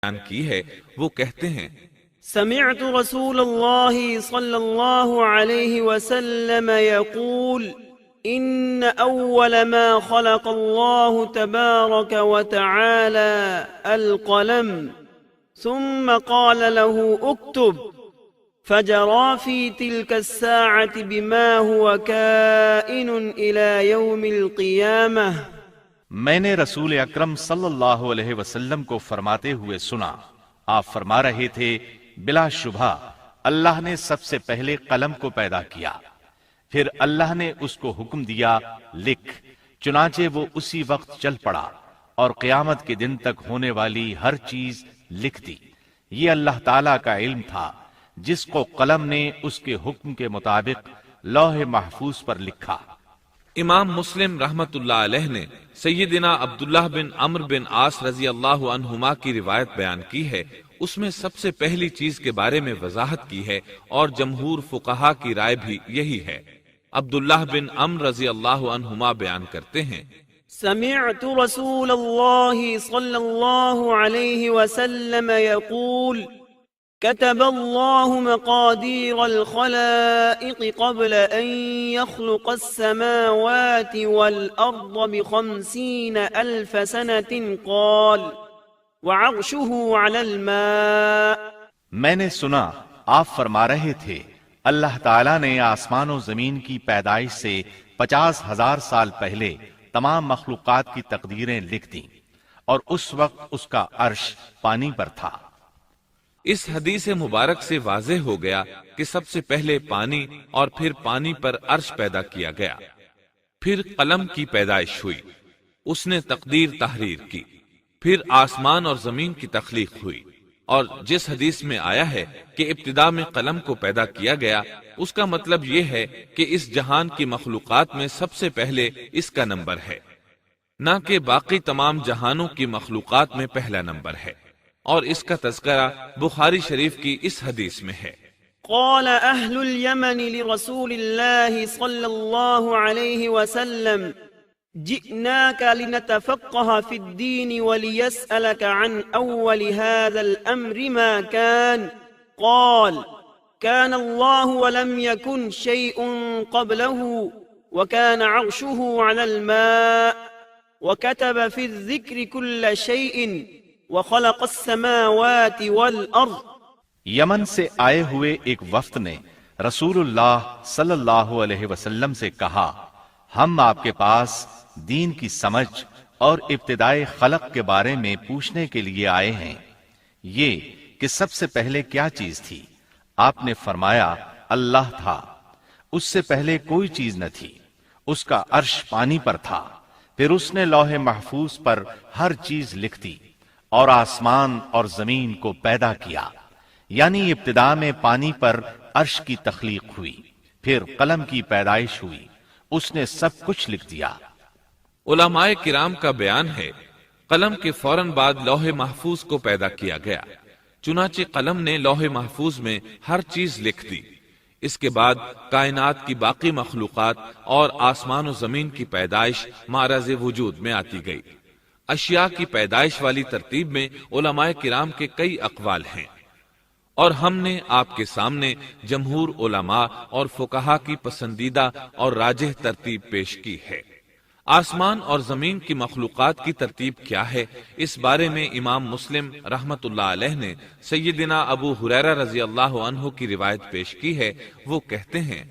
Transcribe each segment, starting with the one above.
بیان کی ہے وہ کہتے ہیں سمعت رسول اللہ صلی اللہ علیہ وسلم يقول ان اول ما خلق الله تبارك وتعالى القلم ثم قال له اكتب فجرى في تلك الساعة بما هو كائن الى يوم القيامة۔ میں نے رسول اکرم صلی اللہ علیہ وسلم کو فرماتے ہوئے سنا، آپ فرما رہے تھے بلا شبہ اللہ نے سب سے پہلے قلم کو پیدا کیا، پھر اللہ نے اس کو حکم دیا لکھ، چنانچہ وہ اسی وقت چل پڑا اور قیامت کے دن تک ہونے والی ہر چیز لکھ دی۔ یہ اللہ تعالیٰ کا علم تھا جس کو قلم نے اس کے حکم کے مطابق لوح محفوظ پر لکھا۔ امام مسلم رحمت اللہ علیہ نے سیدنا عبداللہ بن عمرو بن عاص رضی اللہ عنہما کی روایت بیان کی ہے، اس میں سب سے پہلی چیز کے بارے میں وضاحت کی ہے اور جمہور فقہا کی رائے بھی یہی ہے۔ عبداللہ بن عمرو رضی اللہ عنہما بیان کرتے ہیں سمعت رسول اللہ صلی اللہ علیہ وسلم يقول كتب الله مقادير الخلائق قبل أن يخلق السماوات والأرض ب50,000 سنة قال وعرشه على الماء۔ میں نے سنا آپ فرما رہے تھے اللہ تعالیٰ نے آسمان و زمین کی پیدائش سے 50,000 سال پہلے تمام مخلوقات کی تقدیریں لکھ دیں، اور اس وقت اس کا عرش پانی پر تھا۔ اس حدیث مبارک سے واضح ہو گیا کہ سب سے پہلے پانی اور پھر پانی پر عرش پیدا کیا گیا، پھر قلم کی پیدائش ہوئی، اس نے تقدیر تحریر کی، پھر آسمان اور زمین کی تخلیق ہوئی، اور جس حدیث میں آیا ہے کہ ابتدا میں قلم کو پیدا کیا گیا، اس کا مطلب یہ ہے کہ اس جہان کی مخلوقات میں سب سے پہلے اس کا نمبر ہے، نہ کہ باقی تمام جہانوں کی مخلوقات میں پہلا نمبر ہے، اور اس کا تذکرہ بخاری شریف کی اس حدیث میں ہے۔ قال اہل اليمن لرسول اللہ صلی اللہ علیہ وسلم جئناك لنتفقه في الدين وليسألك عن أول هذا الأمر ما كان قال كان الله ولم يكن شيء قبله وكان عرشه على الماء وكتب في الذكر كل شيء وخلق السماوات والأرض۔ یمن سے آئے ہوئے ایک وفد نے رسول اللہ صلی اللہ علیہ وسلم سے کہا، ہم آپ کے پاس دین کی سمجھ اور ابتدائے خلق کے بارے میں پوچھنے کے لیے آئے ہیں، یہ کہ سب سے پہلے کیا چیز تھی؟ آپ نے فرمایا اللہ تھا، اس سے پہلے کوئی چیز نہ تھی، اس کا عرش پانی پر تھا، پھر اس نے لوح محفوظ پر ہر چیز لکھ دی اور آسمان اور زمین کو پیدا کیا، یعنی ابتدا میں پانی پر عرش کی تخلیق ہوئی، پھر قلم کی پیدائش ہوئی، اس نے سب کچھ لکھ دیا۔ علماء کرام کا بیان ہے قلم کے فوراً بعد لوح محفوظ کو پیدا کیا گیا، چنانچہ قلم نے لوح محفوظ میں ہر چیز لکھ دی۔ اس کے بعد کائنات کی باقی مخلوقات اور آسمان و زمین کی پیدائش معرض وجود میں آتی گئی۔ اشیاء کی پیدائش والی ترتیب میں علماء کرام کے کئی اقوال ہیں، اور ہم نے آپ کے سامنے جمہور علماء اور فقہا کی پسندیدہ اور راجح ترتیب پیش کی ہے۔ آسمان اور زمین کی مخلوقات کی ترتیب کیا ہے، اس بارے میں امام مسلم رحمت اللہ علیہ نے سیدنا ابو ہریرہ رضی اللہ عنہ کی روایت پیش کی ہے، وہ کہتے ہیں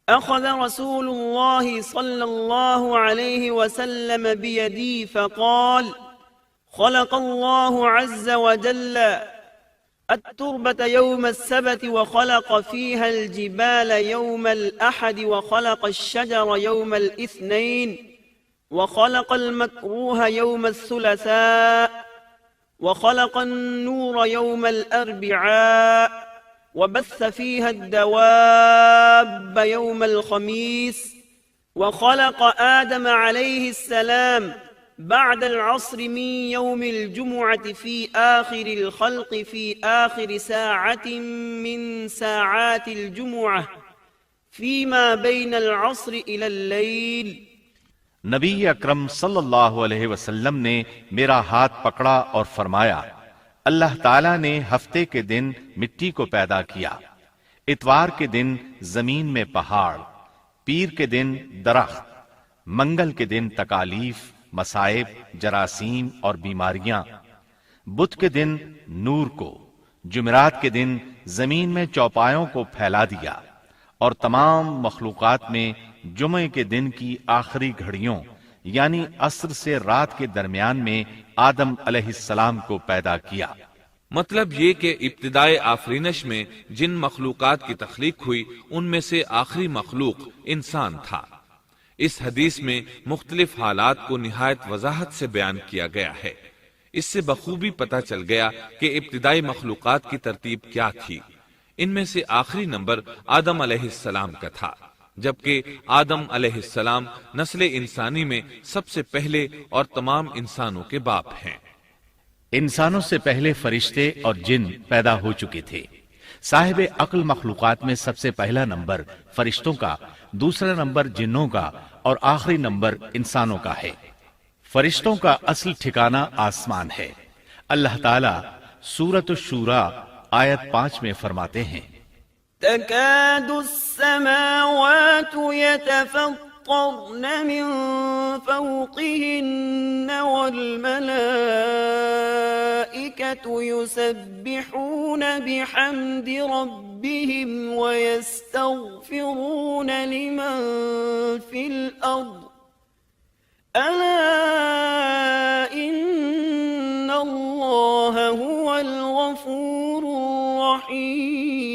اخذ رسول اللہ صلی اللہ علیہ وسلم بیدی فقال خلق اللہ عز وجل التربة يوم السبت وخلق فيها الجبال يوم الأحد وخلق الشجر يوم الاثنين وخلق المكروه يوم الثلاثاء وخلق النور يوم الأربعاء وبث فيها الدواب يوم الخميس وخلق آدم عليه السلام بعد العصر من يوم الجمعة في آخر الخلق في آخر ساعة من ساعات الجمعة فيما بين العصر إلى الليل۔ نبی اکرم صلی اللہ علیہ وسلم نے میرا ہاتھ پکڑا اور فرمایا اللہ تعالیٰ نے ہفتے کے دن مٹی کو پیدا کیا، اتوار کے دن زمین میں پہاڑ، پیر کے دن درخت، منگل کے دن تکالیف، مصائب، جراثیم اور بیماریاں، بدھ کے دن نور کو، جمعرات کے دن زمین میں چوپایوں کو پھیلا دیا، اور تمام مخلوقات میں جمعے کے دن کی آخری گھڑیوں یعنی عصر سے رات کے درمیان میں آدم علیہ السلام کو پیدا کیا۔ مطلب یہ کہ ابتدائے آفرینش میں جن مخلوقات کی تخلیق ہوئی ان میں سے آخری مخلوق انسان تھا۔ اس حدیث میں مختلف حالات کو نہایت وضاحت سے بیان کیا گیا ہے۔ اس سے بخوبی پتہ چل گیا کہ ابتدائی مخلوقات کی ترتیب کیا تھی۔ ان میں سے آخری نمبر آدم علیہ السلام کا تھا، جبکہ آدم علیہ السلام نسل انسانی میں سب سے پہلے اور تمام انسانوں کے باپ ہیں۔ انسانوں سے پہلے فرشتے اور جن پیدا ہو چکے تھے۔ صاحب عقل مخلوقات میں سب سے پہلا نمبر فرشتوں کا، دوسرا نمبر جنوں کا اور آخری نمبر انسانوں کا ہے۔ فرشتوں کا اصل ٹھکانہ آسمان ہے۔ اللہ تعالیٰ سورۃ الشورى آیت 5 میں فرماتے ہیں، تكاد السماوات يتفطرن من فوقهن والملائكة يسبحون بحمد ربهم ويستغفرون لمن في الأرض ألا إن الله هو الغفور الرحيم۔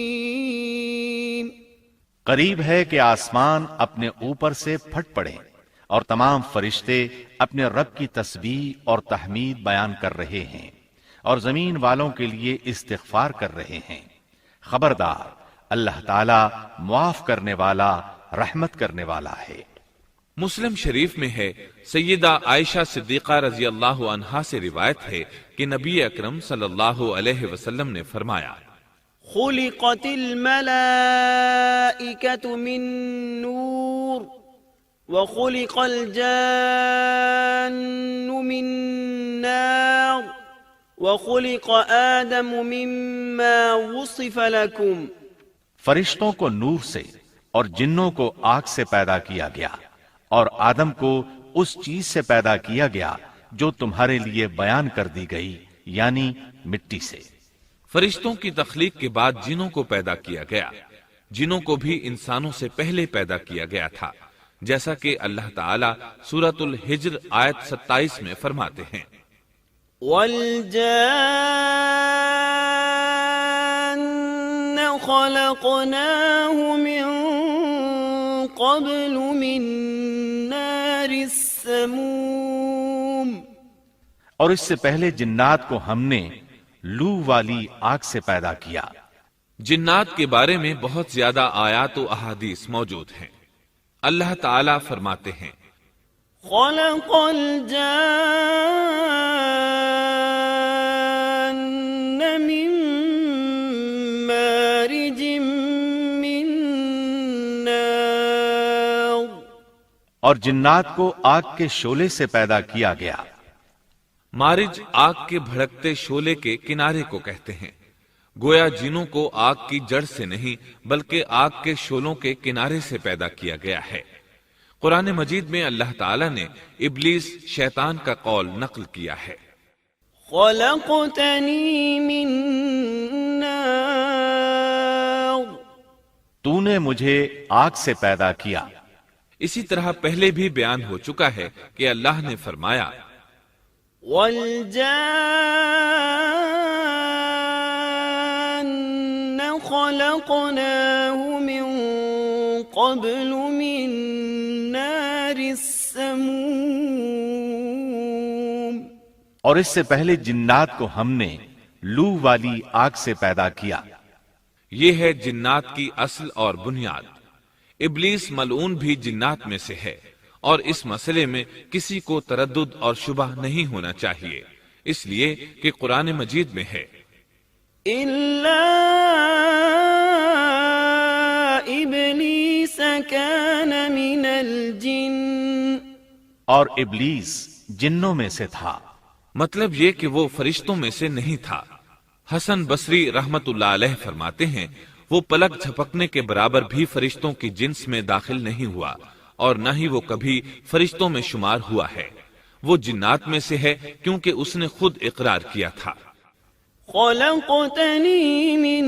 قریب ہے کہ آسمان اپنے اوپر سے پھٹ پڑے اور تمام فرشتے اپنے رب کی تسبیح اور تحمید بیان کر رہے ہیں اور زمین والوں کے لیے استغفار کر رہے ہیں۔ خبردار، اللہ تعالیٰ معاف کرنے والا، رحمت کرنے والا ہے۔ مسلم شریف میں ہے، سیدہ عائشہ صدیقہ رضی اللہ عنہا سے روایت ہے کہ نبی اکرم صلی اللہ علیہ وسلم نے فرمایا، خلقت الملائكة من نور وخلق الجان من نار وخلق آدم مما وصف لكم۔ فرشتوں کو نور سے اور جنوں کو آگ سے پیدا کیا گیا، اور آدم کو اس چیز سے پیدا کیا گیا جو تمہارے لیے بیان کر دی گئی، یعنی مٹی سے۔ فرشتوں کی تخلیق کے بعد جنوں کو پیدا کیا گیا۔ جنوں کو بھی انسانوں سے پہلے پیدا کیا گیا تھا، جیسا کہ اللہ تعالیٰ سورۃ الحجر آیت 27 میں فرماتے ہیں، وَالْجَانَّ خَلَقْنَاهُ مِن قَبْلُ مِن نَّارِ السَّمُومِ۔ اور اس سے پہلے جنات کو ہم نے لو والی آگ سے پیدا کیا۔ جنات کے بارے میں بہت زیادہ آیات و احادیث موجود ہیں۔ اللہ تعالیٰ فرماتے ہیں، خلق الجان من مارج من نار۔ اور جنات کو آگ کے شعلے سے پیدا کیا گیا۔ مارج آگ کے بھڑکتے شعلے کے کنارے کو کہتے ہیں۔ گویا جنوں کو آگ کی جڑ سے نہیں بلکہ آگ کے شعلوں کے کنارے سے پیدا کیا گیا ہے۔ قرآن مجید میں اللہ تعالیٰ نے ابلیس شیطان کا قول نقل کیا ہے، خلقتنی من نار۔ تو نے مجھے آگ سے پیدا کیا۔ اسی طرح پہلے بھی بیان ہو چکا ہے کہ اللہ نے فرمایا، والجان خلقناه من قبل من نار السموم۔ اور اس سے پہلے جنات کو ہم نے لو والی آگ سے پیدا کیا۔ یہ ہے جنات کی اصل اور بنیاد۔ ابلیس ملعون بھی جنات میں سے ہے، اور اس مسئلے میں کسی کو تردد اور شبہ نہیں ہونا چاہیے، اس لیے کہ قرآن مجید میں ہے، إِلَّا إِبْلِيسَ كَانَ مِنَ الْجِنِّ۔ اور ابلیس جنوں میں سے تھا۔ مطلب یہ کہ وہ فرشتوں میں سے نہیں تھا، حسن بصری رحمت اللہ علیہ فرماتے ہیں وہ پلک جھپکنے کے برابر بھی فرشتوں کی جنس میں داخل نہیں ہوا اور نہ ہی وہ کبھی فرشتوں میں شمار ہوا ہے، وہ جنات میں سے ہے کیونکہ اس نے خود اقرار کیا تھا۔ خلقتنی من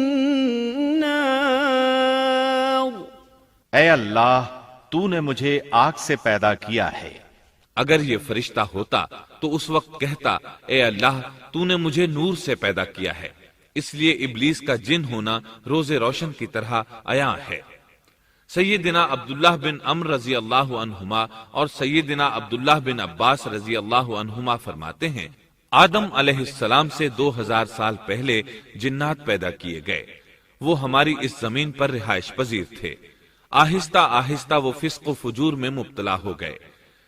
نار، اے اللہ تو نے مجھے آگ سے پیدا کیا ہے۔ اگر یہ فرشتہ ہوتا تو اس وقت کہتا اے اللہ تو نے مجھے نور سے پیدا کیا ہے، اس لیے ابلیس کا جن ہونا روز روشن کی طرح عیاں ہے۔ سیدنا عبداللہ بن عمر رضی اللہ عنہما اور سیدنا عبداللہ بن عباس رضی اللہ عنہما فرماتے ہیں آدم علیہ السلام سے 2000 سال پہلے جنات پیدا کیے گئے، وہ ہماری اس زمین پر رہائش پذیر تھے۔ آہستہ آہستہ وہ فسق و فجور میں مبتلا ہو گئے،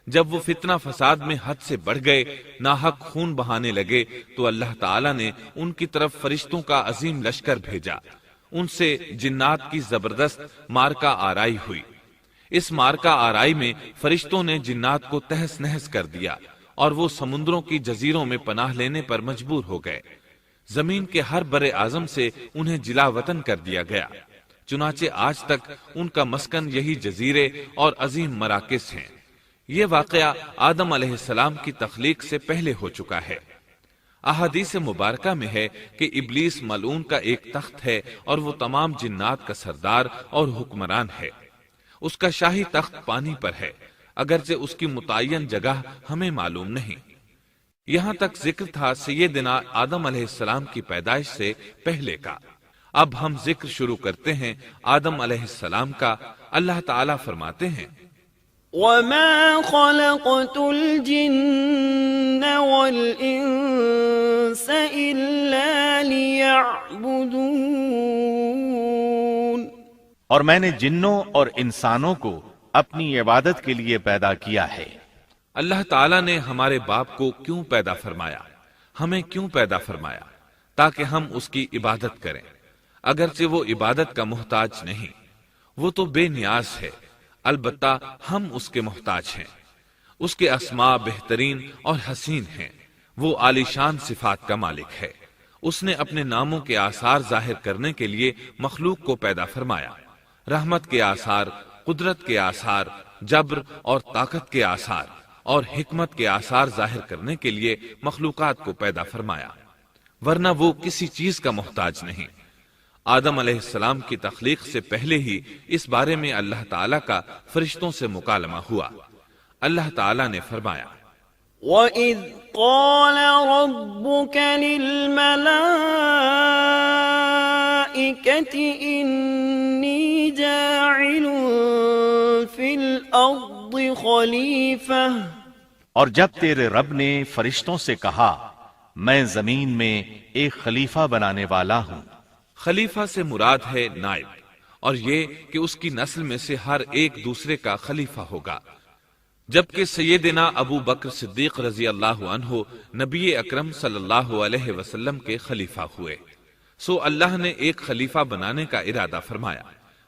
جب وہ فتنہ فساد میں حد سے بڑھ گئے، ناحق خون بہانے لگے، تو اللہ تعالیٰ نے ان کی طرف فرشتوں کا عظیم لشکر بھیجا، ان سے جنات کی زبردست مارکہ آرائی ہوئی۔ اس مارکہ آرائی میں فرشتوں نے جنات کو تہس نہس کر دیا اور وہ سمندروں کی جزیروں میں پناہ لینے پر مجبور ہو گئے۔ زمین کے ہر بر اعظم سے انہیں جلا وطن کر دیا گیا، چنانچہ آج تک ان کا مسکن یہی جزیرے اور عظیم مراکز ہیں۔ یہ واقعہ آدم علیہ السلام کی تخلیق سے پہلے ہو چکا ہے۔ احادیث مبارکہ میں ہے کہ ابلیس ملعون کا ایک تخت ہے اور وہ تمام جنات کا سردار اور حکمران ہے۔ اس کا شاہی تخت پانی پر ہے، اگرچہ اس کی متعین جگہ ہمیں معلوم نہیں۔ یہاں تک ذکر تھا سیدنا آدم علیہ السلام کی پیدائش سے پہلے کا۔ اب ہم ذکر شروع کرتے ہیں آدم علیہ السلام کا۔ اللہ تعالیٰ فرماتے ہیں وَمَا خَلَقْتُ الْجِنَّ وَالْإِنسَ إِلَّا لِيَعْبُدُونَ، اور میں نے جنوں اور انسانوں کو اپنی عبادت کے لیے پیدا کیا ہے۔ اللہ تعالیٰ نے ہمارے باپ کو کیوں پیدا فرمایا، ہمیں کیوں پیدا فرمایا؟ تاکہ ہم اس کی عبادت کریں، اگرچہ وہ عبادت کا محتاج نہیں، وہ تو بے نیاز ہے، البتہ ہم اس کے محتاج ہیں۔ اس کے اسماء بہترین اور حسین ہیں، وہ عالی شان صفات کا مالک ہے۔ اس نے اپنے ناموں کے آثار ظاہر کرنے کے لیے مخلوق کو پیدا فرمایا، رحمت کے آثار، قدرت کے آثار، جبر اور طاقت کے آثار اور حکمت کے آثار ظاہر کرنے کے لیے مخلوقات کو پیدا فرمایا، ورنہ وہ کسی چیز کا محتاج نہیں۔ آدم علیہ السلام کی تخلیق سے پہلے ہی اس بارے میں اللہ تعالیٰ کا فرشتوں سے مکالمہ ہوا۔ اللہ تعالیٰ نے فرمایا وَإِذْ قَالَ رَبُّكَ لِلْمَلَائِكَةِ إِنِّي جَاعِلٌ فِي الْأَرْضِ خَلِيفَةً، اور جب تیرے رب نے فرشتوں سے کہا میں زمین میں ایک خلیفہ بنانے والا ہوں۔ خلیفہ سے مراد ہے نائب، اور یہ کہ اس کی نسل میں سے ہر ایک دوسرے کا خلیفہ ہوگا۔ جبکہ سیدنا ابو بکر صدیق رضی اللہ عنہ نبی اکرم صلی اللہ علیہ وسلم کے خلیفہ ہوئے، سو اللہ نے ایک خلیفہ بنانے کا ارادہ فرمایا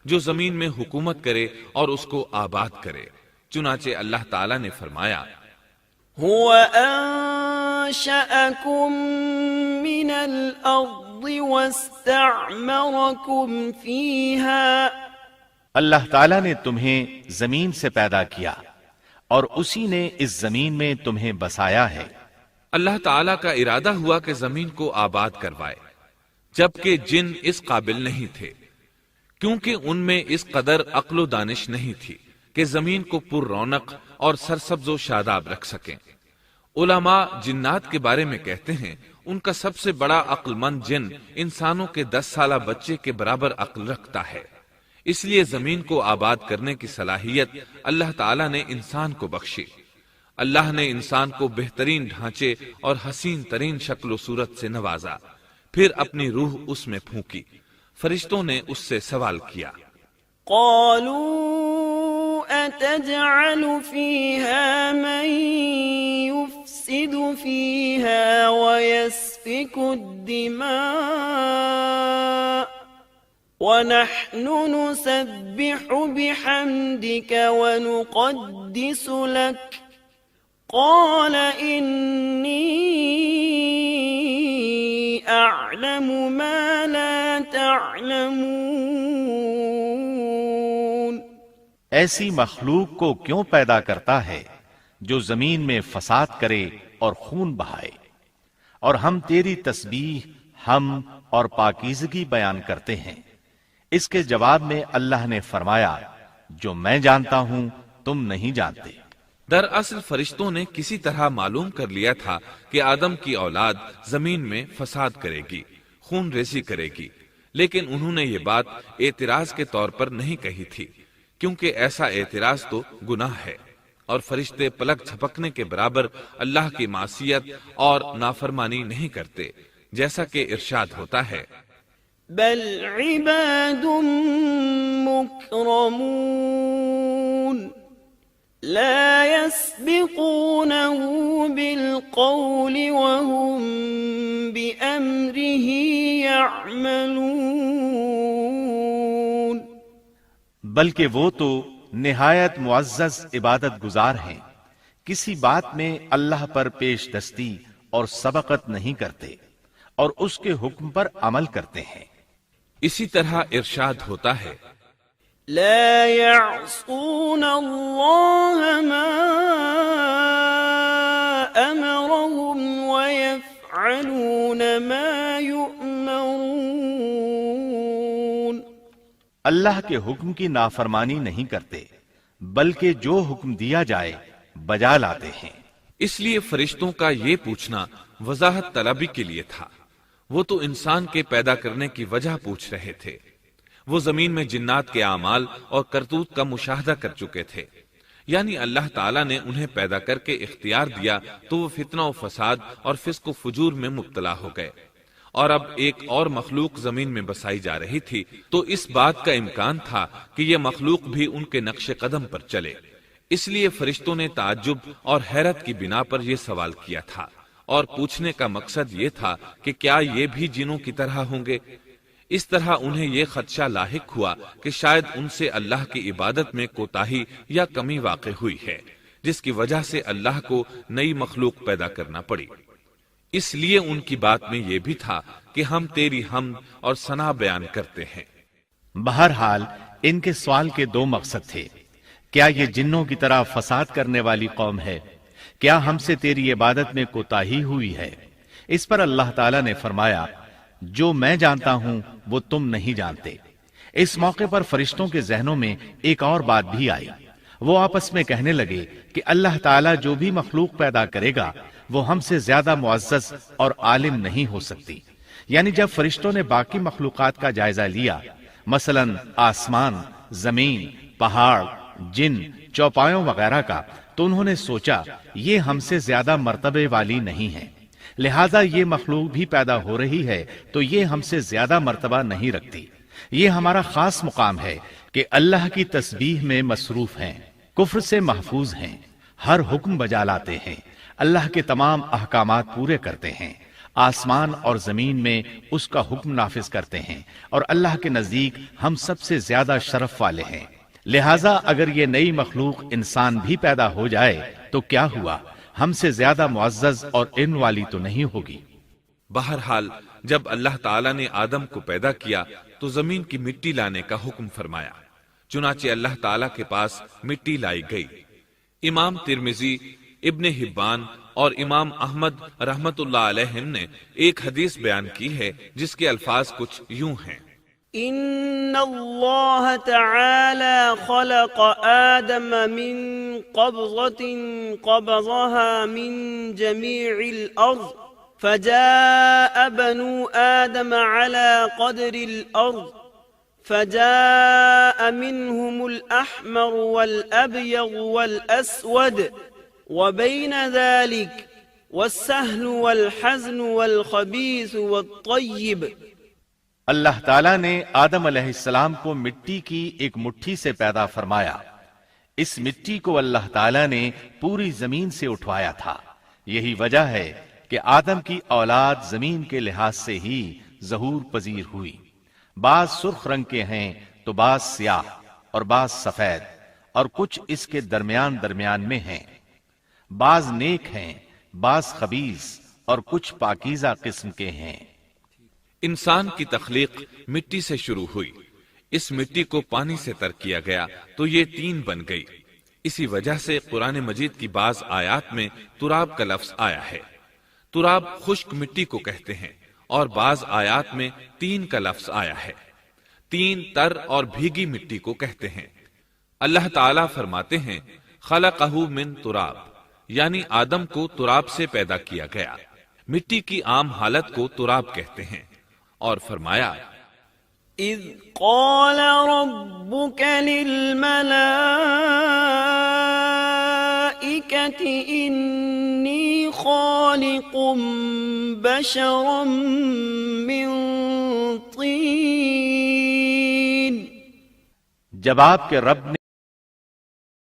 جو زمین میں حکومت کرے اور اس کو آباد کرے۔ چنانچہ اللہ تعالیٰ نے فرمایا هُوَ أَنشَأَكُم مِّنَ الْأَرْضِ وَاسْتَعْمَرَكُمْ فِيهَا، اللہ تعالیٰ نے تمہیں زمین سے پیدا کیا اور اسی نے اس زمین میں تمہیں بسایا ہے۔ اللہ تعالیٰ کا ارادہ ہوا کہ زمین کو آباد کروائے، جبکہ جن اس قابل نہیں تھے، کیونکہ ان میں اس قدر عقل و دانش نہیں تھی کہ زمین کو پر رونق اور سرسبز و شاداب رکھ سکیں۔ علماء جنات کے بارے میں کہتے ہیں ان کا سب سے بڑا عقل مند جن انسانوں کے 10 سالہ بچے کے برابر عقل رکھتا ہے، اس لیے زمین کو آباد کرنے کی صلاحیت اللہ تعالیٰ نے انسان کو بخشی۔ اللہ نے انسان کو بہترین ڈھانچے اور حسین ترین شکل و صورت سے نوازا، پھر اپنی روح اس میں پھونکی۔ فرشتوں نے اس سے سوال کیا قالوا أتجعل فيها من يفسد فيها ويسفك الدماء ونحن نسبح بحمدك ونقدس لك قال إني أعلم ما لا تعلمون۔ ایسی مخلوق کو کیوں پیدا کرتا ہے جو زمین میں فساد کرے اور خون بہائے؟ اور ہم تیری تسبیح، حمد اور پاکیزگی بیان کرتے ہیں۔ اس کے جواب میں اللہ نے فرمایا، جو میں جانتا ہوں تم نہیں جانتے۔ دراصل فرشتوں نے کسی طرح معلوم کر لیا تھا کہ آدم کی اولاد زمین میں فساد کرے گی، خون ریزی کرے گی، لیکن انہوں نے یہ بات اعتراض کے طور پر نہیں کہی تھی، کیونکہ ایسا اعتراض تو گناہ ہے، اور فرشتے پلک جھپکنے کے برابر اللہ کی معصیت اور نافرمانی نہیں کرتے، جیسا کہ ارشاد ہوتا ہے، بل عباد مکرمون لا يسبقونه بالقول وهم بأمره يعملون۔ بلکہ وہ تو نہایت معزز عبادت گزار ہیں، کسی بات میں اللہ پر پیش دستی اور سبقت نہیں کرتے، اور اس کے حکم پر عمل کرتے ہیں۔ اسی طرح ارشاد ہوتا ہے، لا يعصون الله ما أمرهم ويفعلون ما يؤمرون۔ اللہ کے حکم کی نافرمانی نہیں کرتے، بلکہ جو حکم دیا جائے بجا لاتے ہیں۔ اس لیے فرشتوں کا یہ پوچھنا وضاحت طلبی کے لیے تھا۔ وہ تو انسان کے پیدا کرنے کی وجہ پوچھ رہے تھے، وہ زمین میں جنات کے اعمال اور کرتوت کا مشاہدہ کر چکے تھے، یعنی اللہ تعالیٰ نے انہیں پیدا کر کے اختیار دیا تو وہ فتنہ و فساد اور فسق و فجور میں مبتلا ہو گئے، اور اب ایک اور مخلوق زمین میں بسائی جا رہی تھی، تو اس بات کا امکان تھا کہ یہ مخلوق بھی ان کے نقش قدم پر چلے۔ اس لیے فرشتوں نے تعجب اور حیرت کی بنا پر یہ سوال کیا تھا، اور پوچھنے کا مقصد یہ تھا کہ کیا یہ بھی جنوں کی طرح ہوں گے؟ اس طرح انہیں یہ خدشہ لاحق ہوا کہ شاید ان سے اللہ کی عبادت میں کوتاہی یا کمی واقع ہوئی ہے، جس کی وجہ سے اللہ کو نئی مخلوق پیدا کرنا پڑی۔ اس لیے ان کی بات میں یہ بھی تھا کہ ہم تیری حمد اور ثنا بیان کرتے ہیں۔ بہرحال ان کے سوال کے دو مقصد تھے، کیا یہ جنوں کی طرح فساد کرنے والی قوم ہے؟ کیا ہم سے تیری عبادت میں کوتاہی ہوئی ہے؟ اس پر اللہ تعالیٰ نے فرمایا، جو میں جانتا ہوں وہ تم نہیں جانتے۔ اس موقع پر فرشتوں کے ذہنوں میں ایک اور بات بھی آئی، وہ آپس میں کہنے لگے کہ اللہ تعالیٰ جو بھی مخلوق پیدا کرے گا وہ ہم سے زیادہ معزز اور عالم نہیں ہو سکتی۔ یعنی جب فرشتوں نے باقی مخلوقات کا جائزہ لیا، مثلا آسمان، زمین، پہاڑ، جن، چوپایوں وغیرہ کا، تو انہوں نے سوچا یہ ہم سے زیادہ مرتبے والی نہیں ہے، لہذا یہ مخلوق بھی پیدا ہو رہی ہے تو یہ ہم سے زیادہ مرتبہ نہیں رکھتی۔ یہ ہمارا خاص مقام ہے کہ اللہ کی تسبیح میں مصروف ہیں، کفر سے محفوظ ہیں، ہر حکم بجا لاتے ہیں، اللہ کے تمام احکامات پورے کرتے ہیں، آسمان اور زمین میں اس کا حکم نافذ کرتے ہیں، اور اللہ کے نزدیک ہم سب سے زیادہ شرف والے ہیں۔ لہذا اگر یہ نئی مخلوق انسان بھی پیدا ہو جائے تو کیا ہوا، ہم سے زیادہ معزز اور علم والی تو نہیں ہوگی۔ بہرحال جب اللہ تعالیٰ نے آدم کو پیدا کیا تو زمین کی مٹی لانے کا حکم فرمایا، چنانچہ اللہ تعالیٰ کے پاس مٹی لائی گئی۔ امام ترمذی، ابن حبان اور امام احمد رحمت اللہ علیہم نے ایک حدیث بیان کی ہے جس کے الفاظ کچھ یوں ہیں، إن الله تعالى خلق آدم من قبضة قبضها من جميع الأرض، فجاء بنو آدم على قدر الأرض، فجاء منهم الأحمر والأبيض والأسود وبين ذلك والسهل والحزن والخبيث والطيب۔ اللہ تعالیٰ نے آدم علیہ السلام کو مٹی کی ایک مٹھی سے پیدا فرمایا۔ اس مٹی کو اللہ تعالیٰ نے پوری زمین سے اٹھوایا تھا۔ یہی وجہ ہے کہ آدم کی اولاد زمین کے لحاظ سے ہی ظہور پذیر ہوئی۔ بعض سرخ رنگ کے ہیں تو بعض سیاہ اور بعض سفید، اور کچھ اس کے درمیان میں ہیں۔ بعض نیک ہیں، بعض خبیث، اور کچھ پاکیزہ قسم کے ہیں۔ انسان کی تخلیق مٹی سے شروع ہوئی، اس مٹی کو پانی سے تر کیا گیا تو یہ طین بن گئی۔ اسی وجہ سے قرآن مجید کی بعض آیات میں تراب کا لفظ آیا ہے۔ تراب خشک مٹی کو کہتے ہیں، اور بعض آیات میں طین کا لفظ آیا ہے۔ طین تر اور بھیگی مٹی کو کہتے ہیں۔ اللہ تعالیٰ فرماتے ہیں خلقہ من تراب، یعنی آدم کو تراب سے پیدا کیا گیا۔ مٹی کی عام حالت کو تراب کہتے ہیں، اور فرمایا اذ قال ربك للملائكة إني خالق بشرا من طين، جب آپ کے رب